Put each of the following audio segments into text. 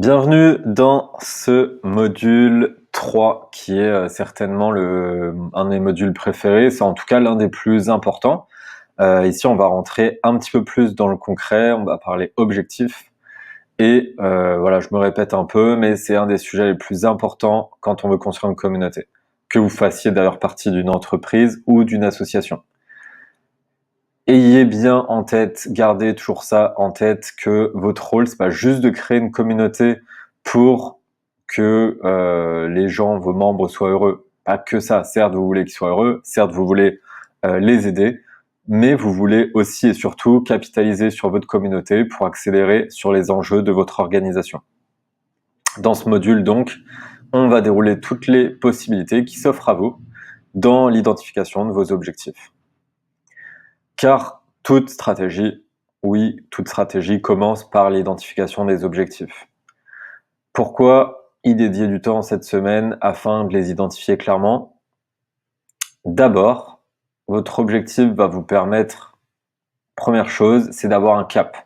Bienvenue dans ce module 3 qui est certainement un de mes modules préférés, c'est en tout cas l'un des plus importants. Ici, on va rentrer un petit peu plus dans le concret, on va parler objectifs. Et voilà, je me répète un peu, mais c'est un des sujets les plus importants quand on veut construire une communauté. Que vous fassiez d'ailleurs partie d'une entreprise ou d'une association. Ayez bien en tête, gardez toujours ça en tête, que votre rôle, c'est pas juste de créer une communauté pour que les gens, vos membres soient heureux. Pas que ça. Certes, vous voulez qu'ils soient heureux, certes, vous voulez les aider, mais vous voulez aussi et surtout capitaliser sur votre communauté pour accélérer sur les enjeux de votre organisation. Dans ce module, donc, on va dérouler toutes les possibilités qui s'offrent à vous dans l'identification de vos objectifs. Car toute stratégie commence par l'identification des objectifs. Pourquoi y dédier du temps cette semaine afin de les identifier clairement? D'abord, votre objectif va vous permettre, première chose, c'est d'avoir un cap.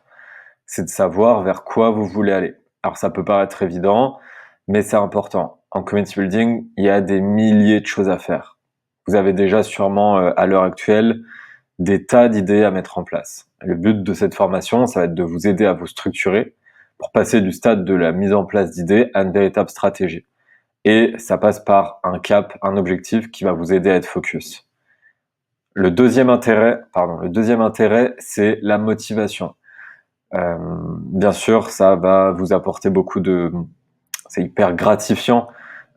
C'est de savoir vers quoi vous voulez aller. Alors ça peut paraître évident, mais c'est important. En community building, il y a des milliers de choses à faire. Vous avez déjà sûrement à l'heure actuelle des tas d'idées à mettre en place. Le but de cette formation, ça va être de vous aider à vous structurer pour passer du stade de la mise en place d'idées à une véritable stratégie. Et ça passe par un cap, un objectif qui va vous aider à être focus. Le deuxième intérêt, c'est la motivation. Bien sûr, ça va vous apporter c'est hyper gratifiant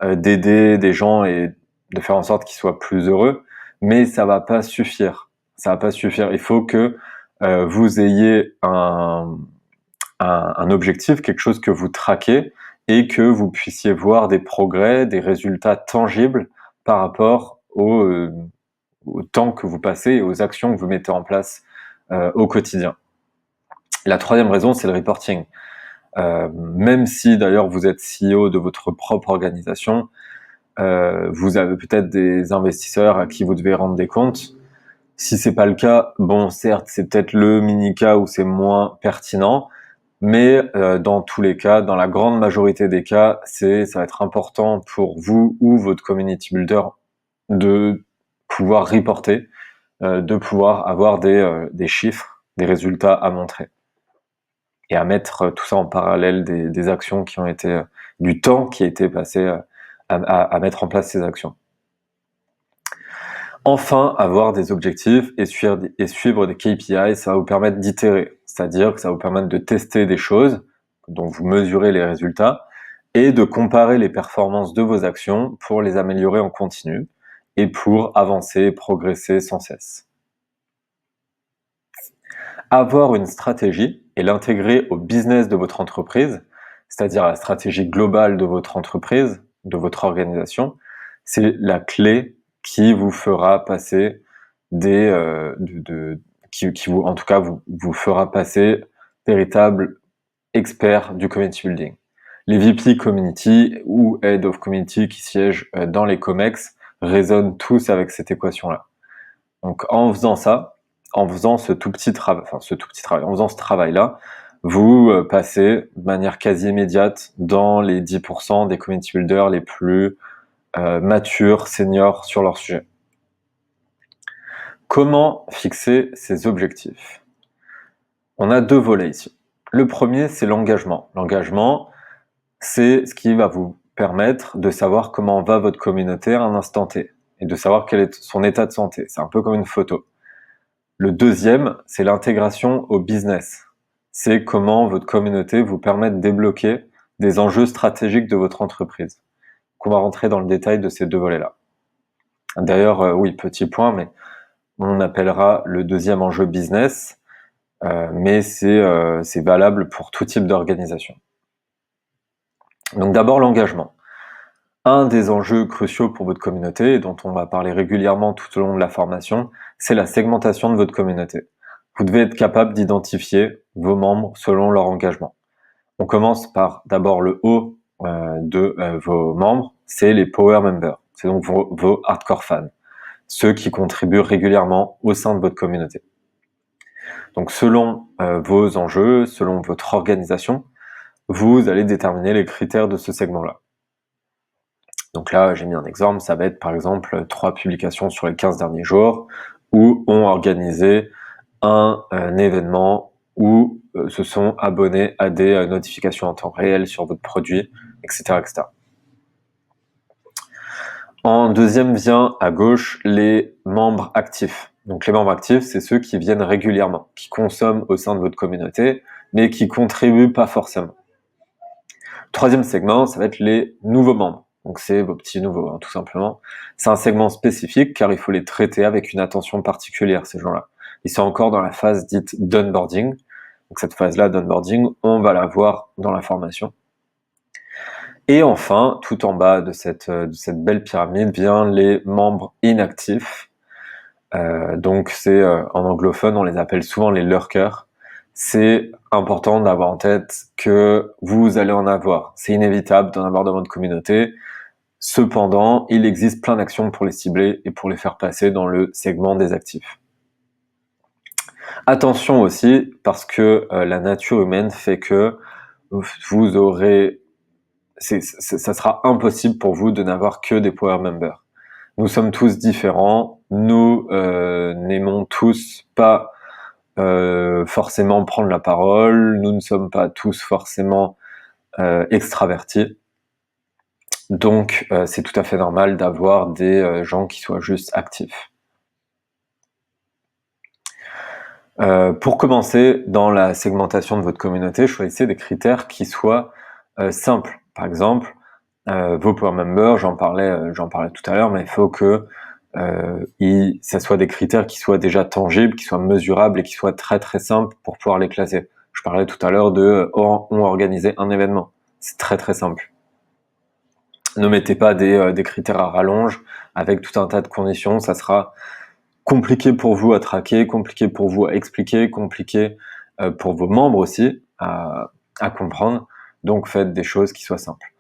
d'aider des gens et de faire en sorte qu'ils soient plus heureux, mais ça va pas suffire. Ça va pas suffire. Il faut que vous ayez un objectif, quelque chose que vous traquez et que vous puissiez voir des progrès, des résultats tangibles par rapport au temps que vous passez et aux actions que vous mettez en place au quotidien. La troisième raison, c'est le reporting. Même si d'ailleurs vous êtes CEO de votre propre organisation, vous avez peut-être des investisseurs à qui vous devez rendre des comptes. Si c'est pas le cas, bon, certes, c'est peut-être le mini-cas où c'est moins pertinent, mais dans tous les cas, dans la grande majorité des cas, ça va être important pour vous ou votre community builder de pouvoir reporter, de pouvoir avoir des chiffres, des résultats à montrer et à mettre tout ça en parallèle des actions qui ont été, du temps qui a été passé à mettre en place ces actions. Enfin, avoir des objectifs et suivre des KPI, ça va vous permettre d'itérer, c'est-à-dire que ça va vous permettre de tester des choses dont vous mesurez les résultats et de comparer les performances de vos actions pour les améliorer en continu et pour avancer, progresser sans cesse. Avoir une stratégie et l'intégrer au business de votre entreprise, c'est-à-dire à la stratégie globale de votre entreprise, de votre organisation, c'est la clé qui vous fera passer en tout cas vous fera passer véritable expert du community building. Les VP Community ou Head of Community qui siègent dans les COMEX résonnent tous avec cette équation-là. Donc en faisant ça, en faisant ce travail-là, vous passez de manière quasi immédiate dans les 10% des community builders les plus matures, seniors sur leur sujet. Comment fixer ces objectifs? On a deux volets ici. Le premier, c'est l'engagement. L'engagement, c'est ce qui va vous permettre de savoir comment va votre communauté à un instant T et de savoir quel est son état de santé. C'est un peu comme une photo. Le deuxième, c'est l'intégration au business. C'est comment votre communauté vous permet de débloquer des enjeux stratégiques de votre entreprise. On va rentrer dans le détail de ces deux volets-là. D'ailleurs, oui, petit point, mais on appellera le deuxième enjeu business, mais c'est valable pour tout type d'organisation. Donc d'abord l'engagement. Un des enjeux cruciaux pour votre communauté, et dont on va parler régulièrement tout au long de la formation, c'est la segmentation de votre communauté. Vous devez être capable d'identifier vos membres selon leur engagement. On commence par d'abord le haut de vos membres, c'est les power members, c'est donc vos hardcore fans, ceux qui contribuent régulièrement au sein de votre communauté. Donc selon vos enjeux, selon votre organisation, vous allez déterminer les critères de ce segment-là. Donc là, j'ai mis un exemple, ça va être par exemple 3 publications sur les 15 derniers jours, ou ont organisé un événement, ou se sont abonnés à des notifications en temps réel sur votre produit, etc., etc. En deuxième vient à gauche les membres actifs. Donc les membres actifs, c'est ceux qui viennent régulièrement, qui consomment au sein de votre communauté, mais qui contribuent pas forcément. Troisième segment, ça va être les nouveaux membres. Donc c'est vos petits nouveaux, hein, tout simplement. C'est un segment spécifique car il faut les traiter avec une attention particulière, ces gens-là. Ils sont encore dans la phase dite d'onboarding. Donc cette phase-là d'onboarding, on va la voir dans la formation. Et enfin, tout en bas de cette belle pyramide, vient les membres inactifs. Donc c'est en anglophone, on les appelle souvent les lurkers. C'est important d'avoir en tête que vous allez en avoir. C'est inévitable d'en avoir dans votre communauté. Cependant, il existe plein d'actions pour les cibler et pour les faire passer dans le segment des actifs. Attention aussi, parce que la nature humaine fait que vous aurez... ça sera impossible pour vous de n'avoir que des power members. Nous sommes tous différents, nous n'aimons tous pas forcément prendre la parole, nous ne sommes pas tous forcément extravertis. Donc c'est tout à fait normal d'avoir des gens qui soient juste actifs. Pour commencer, dans la segmentation de votre communauté, choisissez des critères qui soient simples. Par exemple, vos power members, j'en parlais tout à l'heure, mais il faut que ça soit des critères qui soient déjà tangibles, qui soient mesurables et qui soient très très simples pour pouvoir les classer. Je parlais tout à l'heure de ont organisé un événement. C'est très très simple. Ne mettez pas des critères à rallonge avec tout un tas de conditions, ça sera compliqué pour vous à traquer, compliqué pour vous à expliquer, compliqué pour vos membres aussi à comprendre. Donc faites des choses qui soient simples.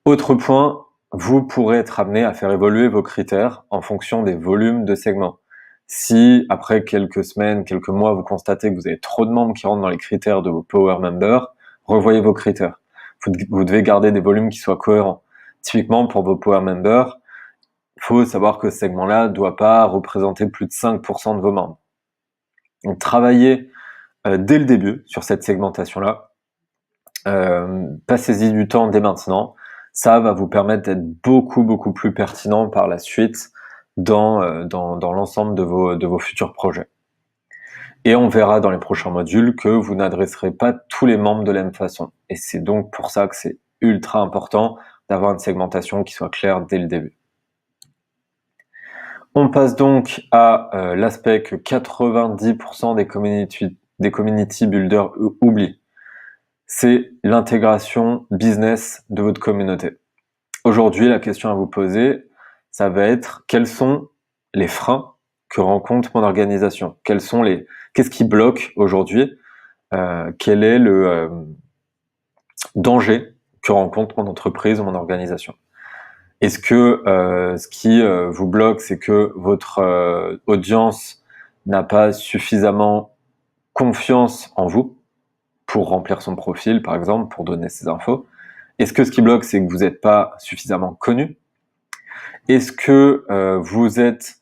Autre point, vous pourrez être amené à faire évoluer vos critères en fonction des volumes de segments. Si après quelques semaines, quelques mois, vous constatez que vous avez trop de membres qui rentrent dans les critères de vos power members, revoyez vos critères. Vous devez garder des volumes qui soient cohérents. Typiquement pour vos power members, il faut savoir que ce segment-là ne doit pas représenter plus de 5% de vos membres. Donc travaillez dès le début sur cette segmentation-là. Passez-y du temps dès maintenant. Ça va vous permettre d'être beaucoup plus pertinent par la suite dans l'ensemble de vos futurs projets. Et on verra dans les prochains modules que vous n'adresserez pas tous les membres de la même façon. Et c'est donc pour ça que c'est ultra important d'avoir une segmentation qui soit claire dès le début. On passe donc à l'aspect que 90% des community builders oublient. C'est l'intégration business de votre communauté. Aujourd'hui, la question à vous poser, ça va être quels sont les freins que rencontre mon organisation? Qu'est-ce qui bloque aujourd'hui? Quel est le danger que rencontre mon entreprise ou mon organisation? Est-ce que ce qui vous bloque, c'est que votre audience n'a pas suffisamment confiance en vous pour remplir son profil, par exemple, pour donner ses infos? Est-ce que ce qui bloque, c'est que vous n'êtes pas suffisamment connu? Est-ce que vous êtes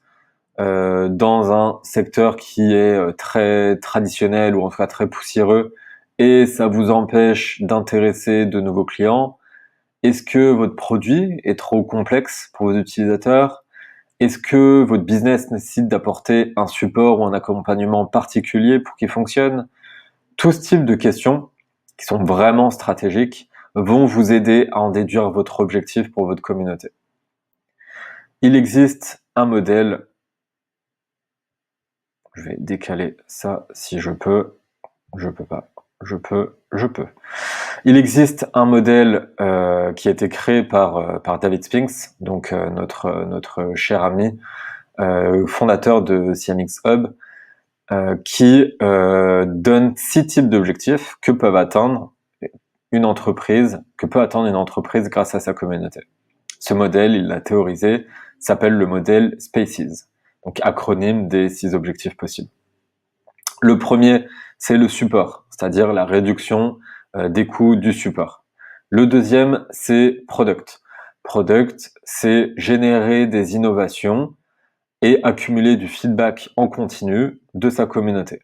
dans un secteur qui est très traditionnel ou en tout cas très poussiéreux et ça vous empêche d'intéresser de nouveaux clients? Est-ce que votre produit est trop complexe pour vos utilisateurs? Est-ce que votre business nécessite d'apporter un support ou un accompagnement particulier pour qu'il fonctionne? Tout ce type de questions, qui sont vraiment stratégiques, vont vous aider à en déduire votre objectif pour votre communauté. Il existe un modèle, je vais décaler ça si je peux pas, je peux. Il existe un modèle qui a été créé par David Spinks, donc notre cher ami, fondateur de CMX Hub, qui donne 6 types d'objectifs que peut atteindre une entreprise grâce à sa communauté. Ce modèle, il l'a théorisé, s'appelle le modèle SPACES, donc acronyme des 6 objectifs possibles. Le premier, c'est le support, c'est-à-dire la réduction des coûts du support. Le deuxième, c'est product. Product, c'est générer des innovations et accumuler du feedback en continu de sa communauté.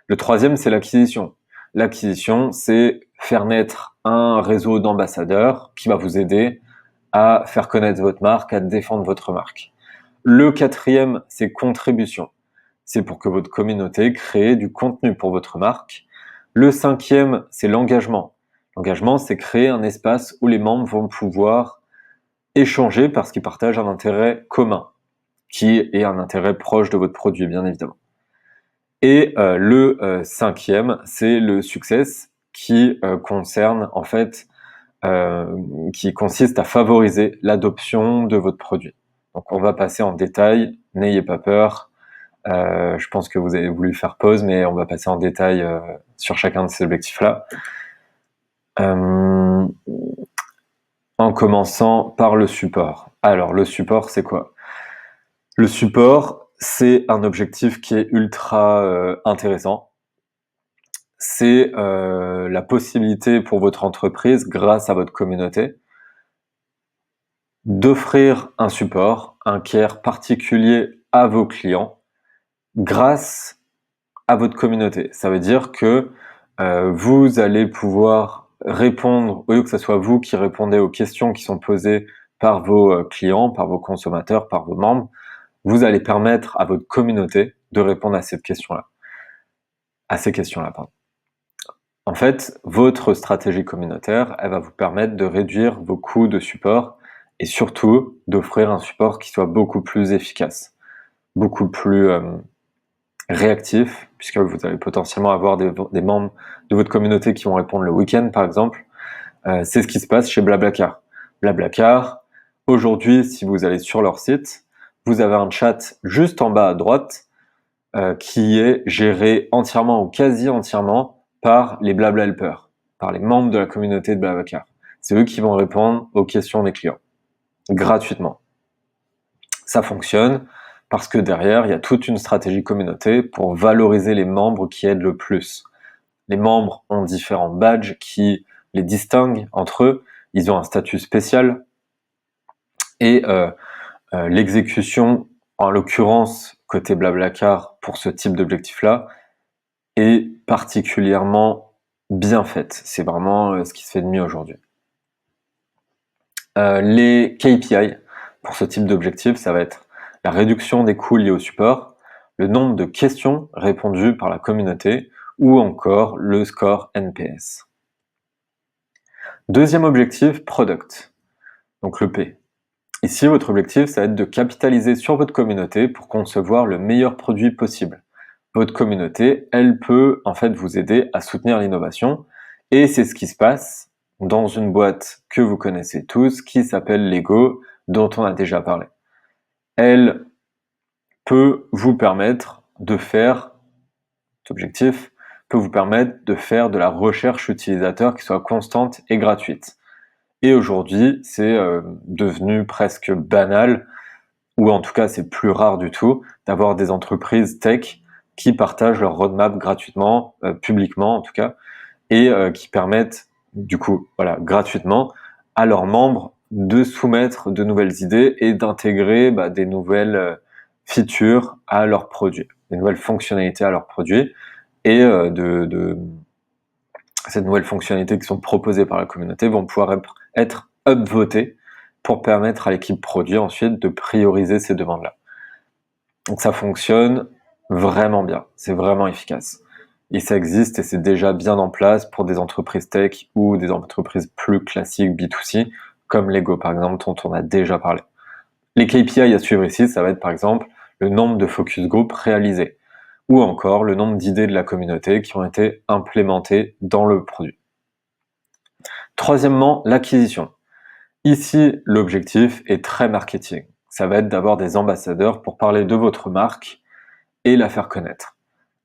Le troisième, c'est l'acquisition. L'acquisition, c'est faire naître un réseau d'ambassadeurs qui va vous aider à faire connaître votre marque, à défendre votre marque. Le quatrième, c'est contribution. C'est pour que votre communauté crée du contenu pour votre marque. Le cinquième, c'est l'engagement. L'engagement, c'est créer un espace où les membres vont pouvoir échanger parce qu'ils partagent un intérêt commun, qui est un intérêt proche de votre produit, bien évidemment. Et le cinquième, c'est le success, qui concerne en fait, qui consiste à favoriser l'adoption de votre produit. Donc on va passer en détail, n'ayez pas peur. Je pense que vous avez voulu faire pause, mais on va passer en détail sur chacun de ces objectifs-là. En commençant par le support. Alors, le support, c'est quoi? Le support, c'est un objectif qui est ultra intéressant. C'est la possibilité pour votre entreprise, grâce à votre communauté, d'offrir un support, un care particulier à vos clients grâce à votre communauté. Ça veut dire que vous allez pouvoir répondre, au lieu que ce soit vous qui répondez aux questions qui sont posées par vos clients, par vos consommateurs, par vos membres, vous allez permettre à votre communauté de répondre à ces questions-là. Pardon. En fait, votre stratégie communautaire, elle va vous permettre de réduire vos coûts de support et surtout d'offrir un support qui soit beaucoup plus efficace, beaucoup plus réactif, puisque vous allez potentiellement avoir des membres de votre communauté qui vont répondre le week-end, par exemple. C'est ce qui se passe chez Blablacar. Blablacar, aujourd'hui, si vous allez sur leur site, vous avez un chat juste en bas à droite qui est géré entièrement ou quasi entièrement par les Blabla Helpers, par les membres de la communauté de Blablacar. C'est eux qui vont répondre aux questions des clients, gratuitement. Ça fonctionne parce que derrière, il y a toute une stratégie communauté pour valoriser les membres qui aident le plus. Les membres ont différents badges qui les distinguent entre eux, ils ont un statut spécial, et l'exécution, en l'occurrence côté Blablacar, pour ce type d'objectif-là, est particulièrement bien faite. C'est vraiment ce qui se fait de mieux aujourd'hui. Les KPI pour ce type d'objectif, ça va être la réduction des coûts liés au support, le nombre de questions répondues par la communauté, ou encore le score NPS. Deuxième objectif, product, donc le P. Ici, votre objectif, ça va être de capitaliser sur votre communauté pour concevoir le meilleur produit possible. Votre communauté, elle peut en fait vous aider à soutenir l'innovation, et c'est ce qui se passe dans une boîte que vous connaissez tous, qui s'appelle Lego, dont on a déjà parlé. Elle peut vous permettre de faire, cet objectif peut vous permettre de faire de la recherche utilisateur qui soit constante et gratuite. Et aujourd'hui, c'est devenu presque banal, ou en tout cas c'est plus rare du tout, d'avoir des entreprises tech qui partagent leur roadmap gratuitement, publiquement en tout cas, et qui permettent du coup, voilà, gratuitement à leurs membres de soumettre de nouvelles idées et d'intégrer des nouvelles features à leurs produits, des nouvelles fonctionnalités à leurs produits, et ces nouvelles fonctionnalités qui sont proposées par la communauté vont pouvoir être upvotées pour permettre à l'équipe produit ensuite de prioriser ces demandes-là. Donc ça fonctionne vraiment bien, c'est vraiment efficace. Et ça existe et c'est déjà bien en place pour des entreprises tech ou des entreprises plus classiques B2C, comme Lego par exemple, dont on a déjà parlé. Les KPI à suivre ici, ça va être par exemple le nombre de focus group réalisés, ou encore le nombre d'idées de la communauté qui ont été implémentées dans le produit. Troisièmement, l'acquisition. Ici, l'objectif est très marketing. Ça va être d'avoir des ambassadeurs pour parler de votre marque et la faire connaître.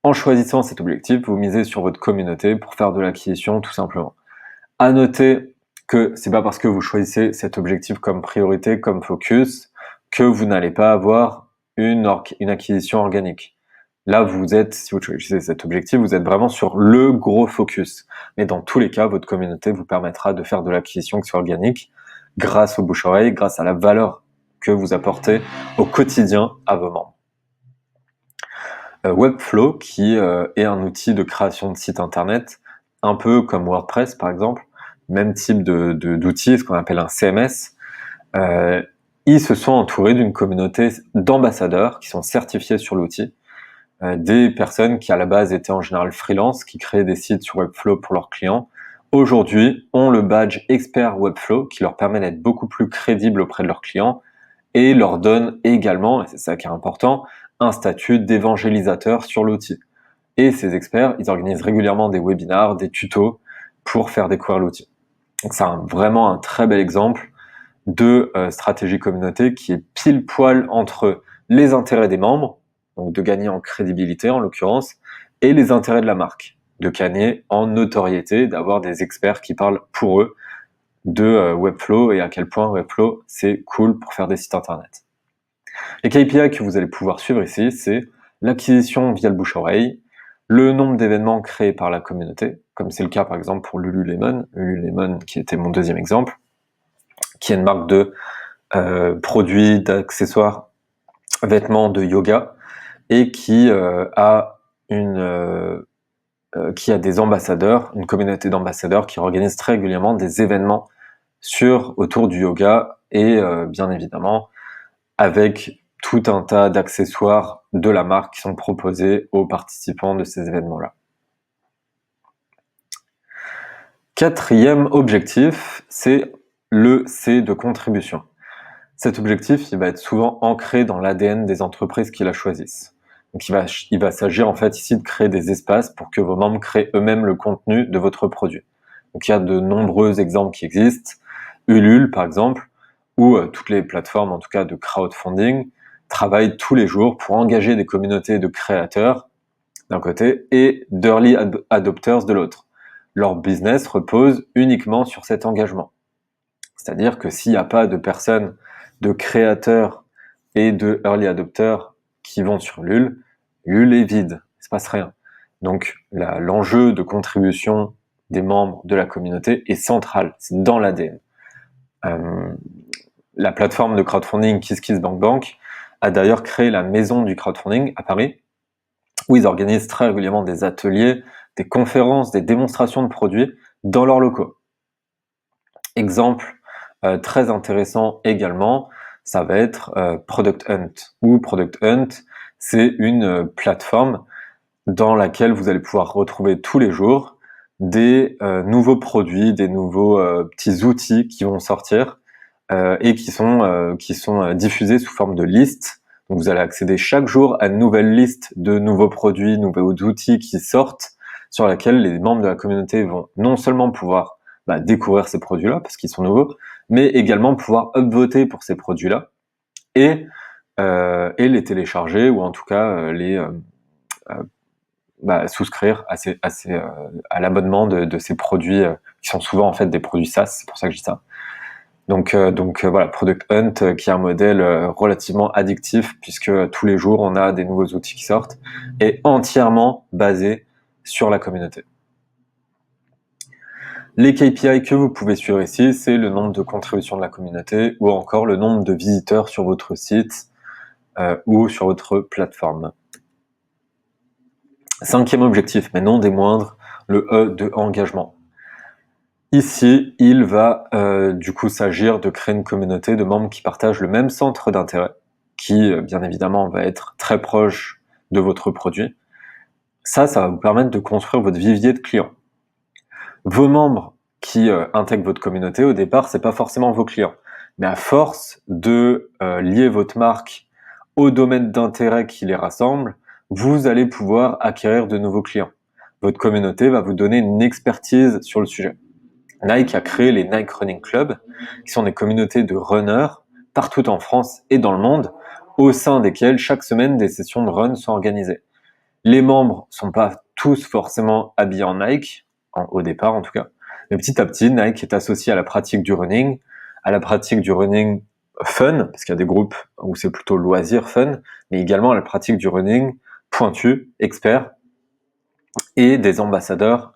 En choisissant cet objectif, vous misez sur votre communauté pour faire de l'acquisition tout simplement. À noter que c'est pas parce que vous choisissez cet objectif comme priorité, comme focus, que vous n'allez pas avoir une acquisition organique. Là, vous êtes, si vous choisissez cet objectif, vous êtes vraiment sur le gros focus. Mais dans tous les cas, votre communauté vous permettra de faire de l'acquisition qui soit organique grâce au bouche-oreille, grâce à la valeur que vous apportez au quotidien à vos membres. Webflow, qui est un outil de création de site internet, un peu comme WordPress par exemple, même type d'outil, ce qu'on appelle un CMS. Ils se sont entourés d'une communauté d'ambassadeurs qui sont certifiés sur l'outil, des personnes qui à la base étaient en général freelance, qui créaient des sites sur Webflow pour leurs clients, aujourd'hui ont le badge expert Webflow qui leur permet d'être beaucoup plus crédibles auprès de leurs clients et leur donne également, et c'est ça qui est important, un statut d'évangélisateur sur l'outil. Et ces experts, ils organisent régulièrement des webinars, des tutos pour faire découvrir l'outil. Donc c'est vraiment un très bel exemple de stratégie communauté qui est pile poil entre les intérêts des membres, donc de gagner en crédibilité en l'occurrence, et les intérêts de la marque, de gagner en notoriété, d'avoir des experts qui parlent pour eux de Webflow et à quel point Webflow c'est cool pour faire des sites internet. Les KPI que vous allez pouvoir suivre ici, c'est l'acquisition via le bouche-oreille, le nombre d'événements créés par la communauté, comme c'est le cas par exemple pour Lululemon qui était mon deuxième exemple, qui est une marque de produits, d'accessoires, vêtements de yoga, et qui a des ambassadeurs, une communauté d'ambassadeurs qui organise très régulièrement des événements autour du yoga et bien évidemment avec tout un tas d'accessoires de la marque qui sont proposés aux participants de ces événements-là. Quatrième objectif, c'est le C de contribution. Cet objectif, il va être souvent ancré dans l'ADN des entreprises qui la choisissent. Donc il va s'agir en fait ici de créer des espaces pour que vos membres créent eux-mêmes le contenu de votre produit. Donc il y a de nombreux exemples qui existent. Ulule par exemple, où toutes les plateformes en tout cas de crowdfunding travaillent tous les jours pour engager des communautés de créateurs d'un côté et d'early adopters de l'autre. Leur business repose uniquement sur cet engagement. C'est-à-dire que s'il n'y a pas de personnes, de créateurs et de early adopters qui vont sur Ulule, Ulule est vide, il ne se passe rien. Donc l'enjeu de contribution des membres de la communauté est central, c'est dans l'ADN. La plateforme de crowdfunding KissKissBankBank a d'ailleurs créé la maison du crowdfunding à Paris, où ils organisent très régulièrement des ateliers, des conférences, des démonstrations de produits dans leurs locaux. Exemple très intéressant également, ça va être Product Hunt. Product Hunt, c'est une plateforme dans laquelle vous allez pouvoir retrouver tous les jours des nouveaux produits, des nouveaux petits outils qui vont sortir et qui sont diffusés sous forme de listes. Donc vous allez accéder chaque jour à une nouvelle liste de nouveaux produits, nouveaux outils qui sortent, sur laquelle les membres de la communauté vont non seulement pouvoir découvrir ces produits-là, parce qu'ils sont nouveaux, mais également pouvoir upvoter pour ces produits-là et les télécharger, ou en tout cas souscrire à l'abonnement de ces produits qui sont souvent en fait des produits SaaS, c'est pour ça que je dis ça. Donc voilà, Product Hunt qui est un modèle relativement addictif, puisque tous les jours on a des nouveaux outils qui sortent, et entièrement basé sur la communauté. Les KPI que vous pouvez suivre ici, c'est le nombre de contributions de la communauté, ou encore le nombre de visiteurs sur votre site ou sur votre plateforme. Cinquième objectif, mais non des moindres, le E de engagement. Ici, il va du coup s'agir de créer une communauté de membres qui partagent le même centre d'intérêt, qui bien évidemment va être très proche de votre produit. Ça va vous permettre de construire votre vivier de clients. Vos membres qui intègrent votre communauté, au départ, c'est pas forcément vos clients. Mais à force de lier votre marque au domaine d'intérêt qui les rassemble, vous allez pouvoir acquérir de nouveaux clients. Votre communauté va vous donner une expertise sur le sujet. Nike a créé les Nike Running Club, qui sont des communautés de runners partout en France et dans le monde, au sein desquelles chaque semaine des sessions de run sont organisées. Les membres sont pas tous forcément habillés en Nike, au départ en tout cas, mais petit à petit, Nike est associé à la pratique du running fun, parce qu'il y a des groupes où c'est plutôt loisir fun, mais également à la pratique du running pointus, experts, et des ambassadeurs.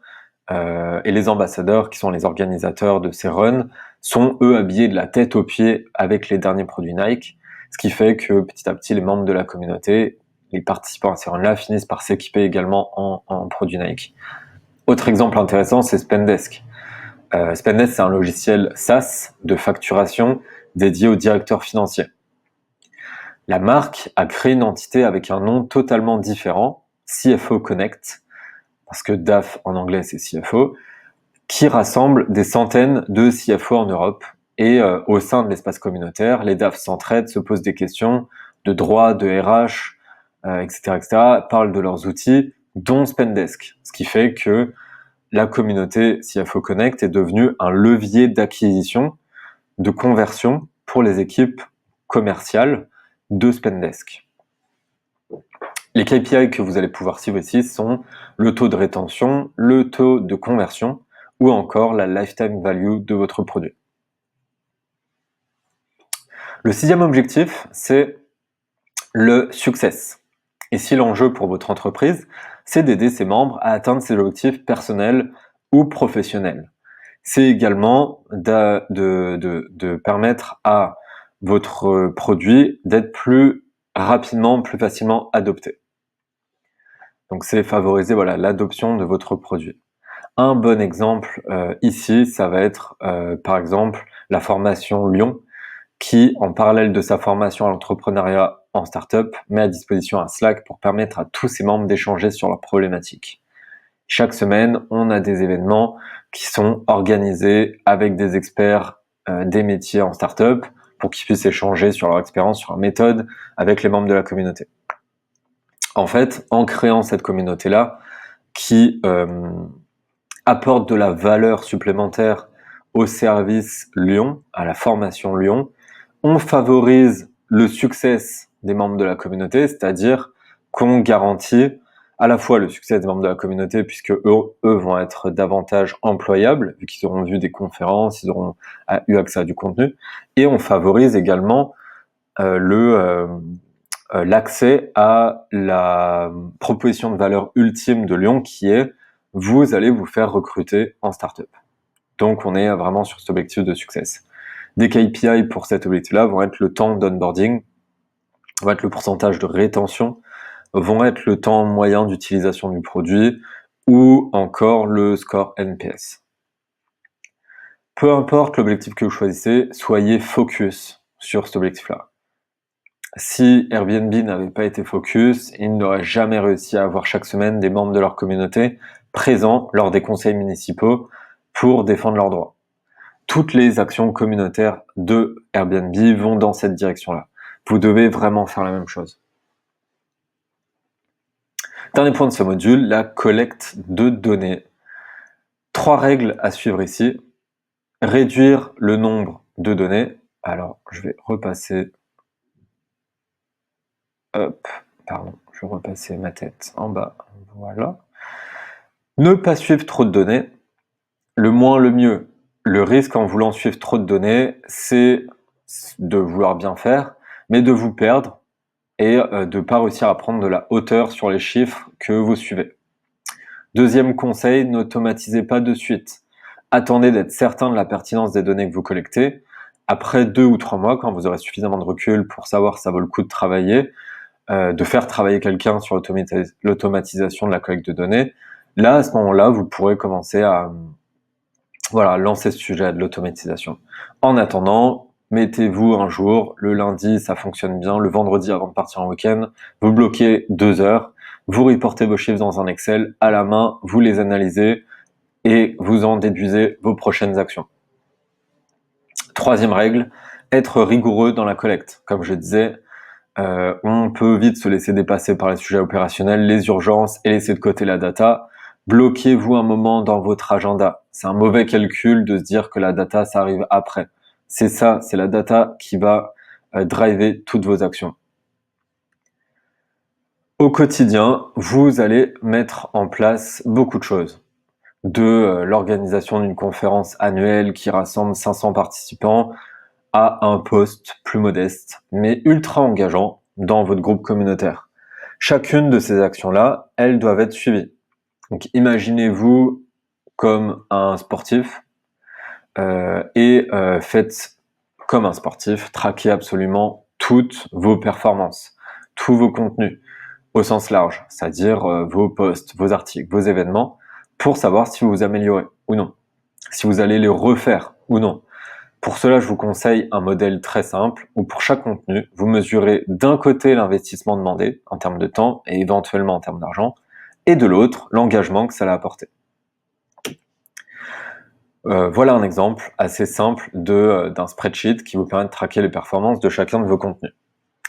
Et les ambassadeurs, qui sont les organisateurs de ces runs, sont eux habillés de la tête aux pieds avec les derniers produits Nike, ce qui fait que petit à petit les membres de la communauté, les participants à ces runs-là, finissent par s'équiper également en produits Nike. Autre exemple intéressant, c'est Spendesk. Spendesk, c'est un logiciel SaaS de facturation dédié aux directeurs financiers. La marque a créé une entité avec un nom totalement différent, CFO Connect, parce que DAF en anglais c'est CFO, qui rassemble des centaines de CFO en Europe. Et au sein de l'espace communautaire, les DAF s'entraident, se posent des questions de droit, de RH, etc., parlent de leurs outils, dont Spendesk. Ce qui fait que la communauté CFO Connect est devenue un levier d'acquisition, de conversion pour les équipes commerciales de Spendesk. Les KPI que vous allez pouvoir suivre ici sont le taux de rétention, le taux de conversion ou encore la lifetime value de votre produit. Le 6e objectif, c'est le success. Ici, l'enjeu pour votre entreprise, c'est d'aider ses membres à atteindre ses objectifs personnels ou professionnels. C'est également de permettre à votre produit d'être plus rapidement, plus facilement adopté. Donc c'est favoriser l'adoption de votre produit. Un bon exemple ici, ça va être par exemple la formation Lyon, qui, en parallèle de sa formation à l'entrepreneuriat en startup, met à disposition un Slack pour permettre à tous ses membres d'échanger sur leurs problématiques. Chaque semaine, on a des événements qui sont organisés avec des experts des métiers en startup pour qu'ils puissent échanger sur leur expérience, sur leur méthode avec les membres de la communauté. En fait, en créant cette communauté-là, qui apporte de la valeur supplémentaire au service Lyon, à la formation Lyon, on favorise le succès des membres de la communauté, c'est-à-dire qu'on garantit à la fois le succès des membres de la communauté, puisque eux vont être davantage employables, vu qu'ils auront vu des conférences, ils auront eu accès à du contenu, et on favorise également l'accès à la proposition de valeur ultime de Lyon, qui est vous allez vous faire recruter en startup. Donc on est vraiment sur cet objectif de succès. Des KPI pour cet objectif-là vont être le temps d'onboarding, vont être le pourcentage de rétention, vont être le temps moyen d'utilisation du produit ou encore le score NPS. Peu importe l'objectif que vous choisissez, soyez focus sur cet objectif-là. Si Airbnb n'avait pas été focus, ils n'auraient jamais réussi à avoir chaque semaine des membres de leur communauté présents lors des conseils municipaux pour défendre leurs droits. Toutes les actions communautaires de Airbnb vont dans cette direction-là. Vous devez vraiment faire la même chose. Dernier point de ce module, la collecte de données. 3 règles à suivre ici. Réduire le nombre de données. Alors, je vais repasser... je vais repasser ma tête en bas. Voilà. Ne pas suivre trop de données. Le moins, le mieux. Le risque en voulant suivre trop de données, c'est de vouloir bien faire, mais de vous perdre et de ne pas réussir à prendre de la hauteur sur les chiffres que vous suivez. Deuxième conseil, n'automatisez pas de suite. Attendez d'être certain de la pertinence des données que vous collectez. Après 2 ou 3 mois, quand vous aurez suffisamment de recul pour savoir si ça vaut le coup de travailler, de faire travailler quelqu'un sur l'automatisation de la collecte de données, là, à ce moment-là, vous pourrez commencer à lancer ce sujet de l'automatisation. En attendant, mettez-vous un jour, le lundi, ça fonctionne bien, le vendredi avant de partir en week-end, vous bloquez 2 heures, vous reportez vos chiffres dans un Excel à la main, vous les analysez et vous en déduisez vos prochaines actions. 3e règle, être rigoureux dans la collecte. Comme je disais, on peut vite se laisser dépasser par les sujets opérationnels, les urgences et laisser de côté la data. Bloquez-vous un moment dans votre agenda. C'est un mauvais calcul de se dire que la data, ça arrive après. C'est la data qui va driver toutes vos actions. Au quotidien, vous allez mettre en place beaucoup de choses. De l'organisation d'une conférence annuelle qui rassemble 500 participants à un poste plus modeste, mais ultra engageant dans votre groupe communautaire. Chacune de ces actions-là, elles doivent être suivies. Donc imaginez-vous comme un sportif et faites comme un sportif, traquez absolument toutes vos performances, tous vos contenus au sens large, c'est-à-dire vos posts, vos articles, vos événements, pour savoir si vous vous améliorez ou non, si vous allez les refaire ou non. Pour cela, je vous conseille un modèle très simple où pour chaque contenu, vous mesurez d'un côté l'investissement demandé en termes de temps et éventuellement en termes d'argent, et de l'autre, l'engagement que ça a apporté. Voilà un exemple assez simple d'un spreadsheet qui vous permet de traquer les performances de chacun de vos contenus.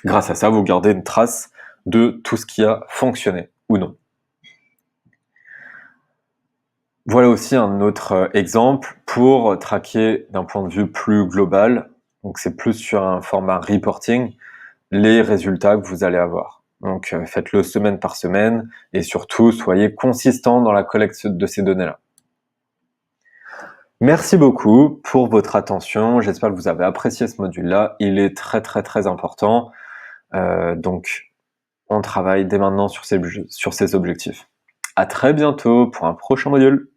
Grâce à ça, vous gardez une trace de tout ce qui a fonctionné ou non. Voilà aussi un autre exemple pour traquer d'un point de vue plus global, donc c'est plus sur un format reporting, les résultats que vous allez avoir. Donc faites-le semaine par semaine et surtout soyez consistant dans la collecte de ces données-là. Merci beaucoup pour votre attention, j'espère que vous avez apprécié ce module-là, il est très important, donc on travaille dès maintenant sur ces objectifs. À très bientôt pour un prochain module.